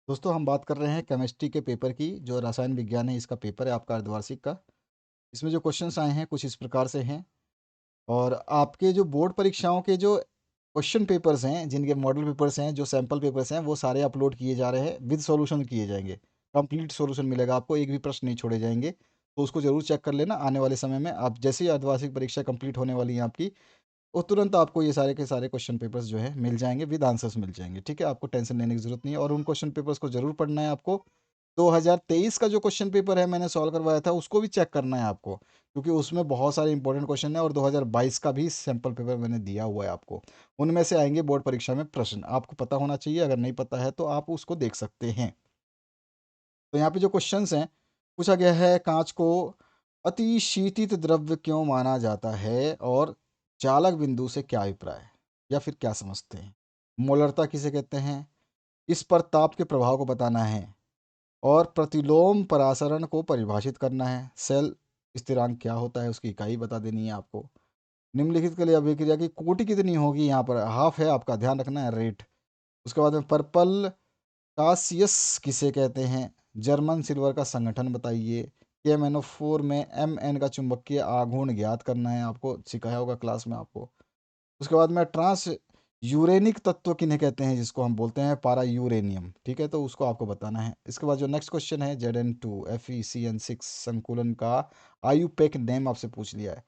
दोस्तों हम बात कर रहे हैं केमिस्ट्री के पेपर की। जो रसायन विज्ञान है इसका पेपर है आपका अर्धवार्षिक का। इसमें जो क्वेश्चंस आए हैं कुछ इस प्रकार से हैं। और आपके जो बोर्ड परीक्षाओं के जो क्वेश्चन पेपर्स हैं, जिनके मॉडल पेपर्स हैं, जो सैम्पल पेपर्स हैं, वो सारे अपलोड किए जा रहे हैं, विद सॉल्यूशन किए जाएंगे। कंप्लीट सॉल्यूशन मिलेगा आपको, एक भी प्रश्न नहीं छोड़े जाएंगे। तो उसको जरूर चेक कर लेना। आने वाले समय में आप जैसे ही अर्धवार्षिक परीक्षा कंप्लीट होने वाली है आपकी, और तुरंत आपको ये सारे के सारे क्वेश्चन पेपर्स जो है मिल जाएंगे, विद आंसर्स मिल जाएंगे। ठीक है, आपको टेंशन लेने की जरूरत नहीं है। और उन क्वेश्चन पेपर्स को जरूर पढ़ना है आपको। 2023 का जो क्वेश्चन पेपर है मैंने सॉल्व करवाया था, उसको भी चेक करना है आपको, क्योंकि उसमें बहुत सारे इंपॉर्टेंट क्वेश्चन है। और 2022 का भी सैम्पल पेपर मैंने दिया हुआ है आपको। उनमें से आएंगे बोर्ड परीक्षा में प्रश्न, आपको पता होना चाहिए। अगर नहीं पता है तो आप उसको देख सकते हैं। तो यहाँ पे जो क्वेश्चंस हैं, पूछा गया है कांच को अति शीतित द्रव्य क्यों माना जाता है, और चालक बिंदु से क्या अभिप्राय है या फिर क्या समझते हैं। मोलरता किसे कहते हैं, इस पर ताप के प्रभाव को बताना है, और प्रतिलोम परासरण को परिभाषित करना है। सेल स्थिरांक क्या होता है, उसकी इकाई बता देनी है आपको। निम्नलिखित के लिए अभिक्रिया की कोटि कितनी होगी, यहाँ पर हाफ है आपका, ध्यान रखना है रेट। उसके बाद में पर्पल कासियस किसे कहते हैं, जर्मन सिल्वर का संगठन बताइए। KMnO4 में Mn का चुंबकीय आघूर्ण ज्ञात करना है, आपको सिखाया होगा क्लास में आपको। उसके बाद में ट्रांस यूरेनिक तत्व किन्हें कहते हैं, जिसको हम बोलते हैं पारा यूरेनियम। ठीक है, तो उसको आपको बताना है। इसके बाद जो नेक्स्ट क्वेश्चन है, Zn2 FeCN6 संकुलन का आयुपेक नेम आपसे पूछ लिया है।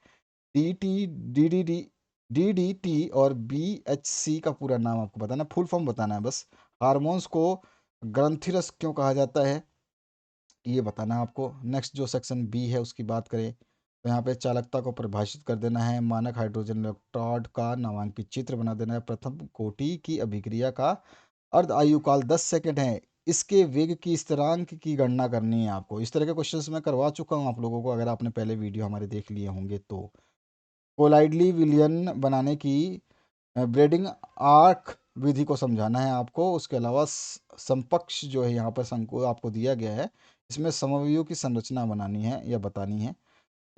DDT और BHC का पूरा नाम आपको बताना है, फुल फॉर्म बताना है बस। हार्मोन्स को ग्रंथिरस क्यों कहा जाता है, ये बताना है आपको। नेक्स्ट जो सेक्शन बी है उसकी बात करें, तो यहाँ पे चालकता को परिभाषित कर देना है। मानक हाइड्रोजन इलेक्ट्रोड का नामांकित चित्र बना देना है। प्रथम कोटि की अभिक्रिया का अर्ध आयुकाल 10 सेकंड है। इसके वेग की स्थिरांक की गणना करनी है आपको। इस तरह के क्वेश्चंस मैं करवा चुका हूँ आप लोगों को, अगर आपने पहले वीडियो हमारे देख लिए होंगे तो। कोलाइडली विलियन बनाने की ब्रेडिंग आर्क विधि को समझाना है आपको। उसके अलावा समकक्ष जो है यहाँ पर शंकु आपको दिया गया है, इसमें समअवयव की संरचना बनानी है या बतानी है।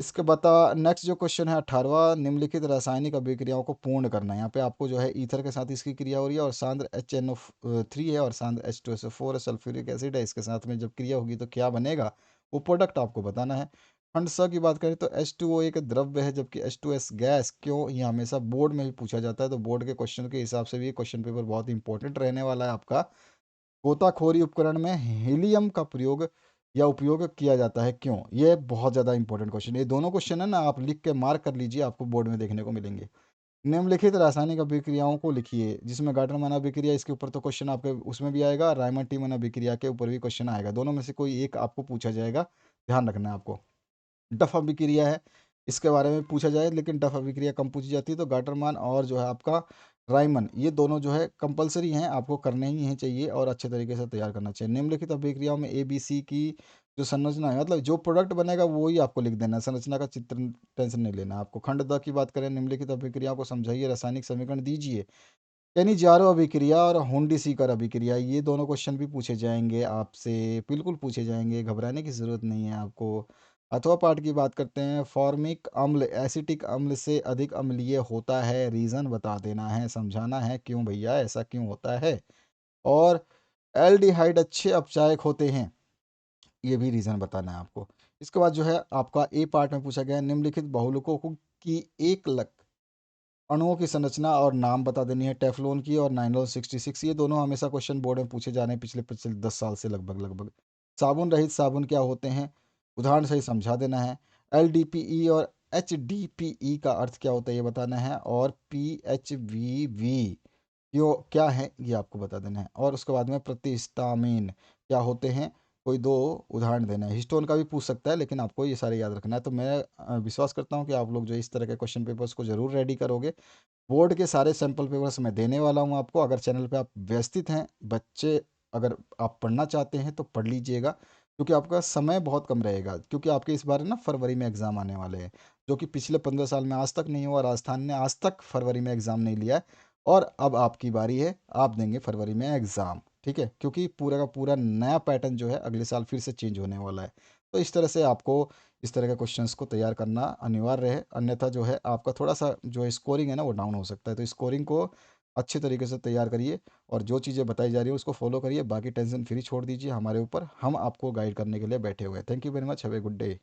इसके बता नेक्स्ट जो क्वेश्चन है 18वां, निम्नलिखित रासायनिक अभिक्रियाओं को पूर्ण करना है। यहाँ पे आपको जो है ईथर के साथ इसकी क्रिया हो रही है, और सांद्र HNO3 है, और सांद्र H2SO4 है, सल्फ्यूरिक एसिड है। इसके साथ में जब क्रिया होगी तो क्या बनेगा, वो प्रोडक्ट आपको बताना है। खंड स की बात करें तो H2O एक द्रव्य है, जबकि H2S गैस क्यों, ये हमेशा बोर्ड में भी पूछा जाता है। तो बोर्ड के क्वेश्चन के हिसाब से भी ये क्वेश्चन पेपर बहुत इंपॉर्टेंट रहने वाला है आपका। गोताखोरी उपकरण में हीलियम का प्रयोग या उपयोग किया जाता है क्यों, ये बहुत ज़्यादा इंपॉर्टेंट क्वेश्चन। ये दोनों क्वेश्चन है ना, आप लिख के मार्क कर लीजिए, आपको बोर्ड में देखने को मिलेंगे। निम्नलिखित रासायनिक अभिक्रियाओं को लिखिए, जिसमें गार्टन मन अभिक्रिया, इसके ऊपर तो क्वेश्चन आपके उसमें भी आएगा। रायमंड टी मन अभिक्रिया के ऊपर भी क्वेश्चन आएगा। दोनों में से कोई एक आपको पूछा जाएगा, ध्यान रखना है आपको। डफ अभिक्रिया है, इसके बारे में पूछा जाए, लेकिन डफ अभिक्रिया कम पूछी जाती है। तो गाटरमान और जो है आपका राइमन, ये दोनों जो है कंपलसरी हैं, आपको करने ही हैं चाहिए, और अच्छे तरीके से तैयार करना चाहिए। निम्नलिखित अभिक्रियाओं में ABC की जो संरचना है, मतलब जो प्रोडक्ट बनेगा वो ही आपको लिख देना है, संरचना का चित्र टेंशन नहीं लेना आपको। खंड द की बात करें, निम्नलिखित अभिक्रियाओं को समझाइए, रासायनिक समीकरण दीजिए। यानी जारो अभिक्रिया और हुंडी सीकर अभिक्रिया, ये दोनों क्वेश्चन भी पूछे जाएंगे आपसे, बिल्कुल पूछे जाएंगे, घबराने की ज़रूरत नहीं है आपको। अथवा पाठ की बात करते हैं, फॉर्मिक अम्ल एसिटिक अम्ल से अधिक अम्लीय होता है, रीज़न बता देना है, समझाना है क्यों भैया ऐसा क्यों होता है। और एल्डिहाइड अच्छे अपचायक होते हैं, ये भी रीज़न बताना है आपको। इसके बाद जो है आपका ए पार्ट में पूछा गया है, निम्नलिखित बहुलकों की एक लक अणुओं की संरचना और नाम बता देनी है। टेफ्लॉन की और 966, ये दोनों हमेशा क्वेश्चन बोर्ड में पूछे जा रहे हैं पिछले पिछले 10 साल से लगभग लगभग। साबुन रहित साबुन क्या होते हैं, उदाहरण सही समझा देना है। LDPE और HDPE का अर्थ क्या होता है ये बताना है, और PHVV क्यों क्या है ये आपको बता देना है। और उसके बाद में प्रतिस्टामीन क्या होते हैं, कोई दो उदाहरण देना है। हिस्टोन का भी पूछ सकता है, लेकिन आपको ये सारे याद रखना है। तो मैं विश्वास करता हूँ कि आप लोग जो इस तरह के क्वेश्चन पेपर्स को जरूर रेडी करोगे। बोर्ड के सारे सैम्पल पेपर्स मैं देने वाला हूँ आपको। अगर चैनल पे आप व्यस्तित हैं बच्चे, अगर आप पढ़ना चाहते हैं तो पढ़ लीजिएगा, क्योंकि आपका समय बहुत कम रहेगा। क्योंकि आपके इस बार ना फरवरी में एग्ज़ाम आने वाले हैं, जो कि पिछले 15 साल में आज तक नहीं हुआ। राजस्थान ने आज तक फरवरी में एग्ज़ाम नहीं लिया है, और अब आपकी बारी है, आप देंगे फरवरी में एग्ज़ाम। ठीक है, क्योंकि पूरा का पूरा नया पैटर्न जो है अगले साल फिर से चेंज होने वाला है। तो इस तरह से आपको इस तरह के क्वेश्चंस को तैयार करना अनिवार्य है, अन्यथा जो है आपका थोड़ा सा जो स्कोरिंग है ना वो डाउन हो सकता है। तो स्कोरिंग को अच्छे तरीके से तैयार करिए और जो चीज़ें बताई जा रही है उसको फॉलो करिए, बाकी टेंशन फ्री छोड़ दीजिए हमारे ऊपर, हम आपको गाइड करने के लिए बैठे हुए हैं। Thank you very much, have a good day.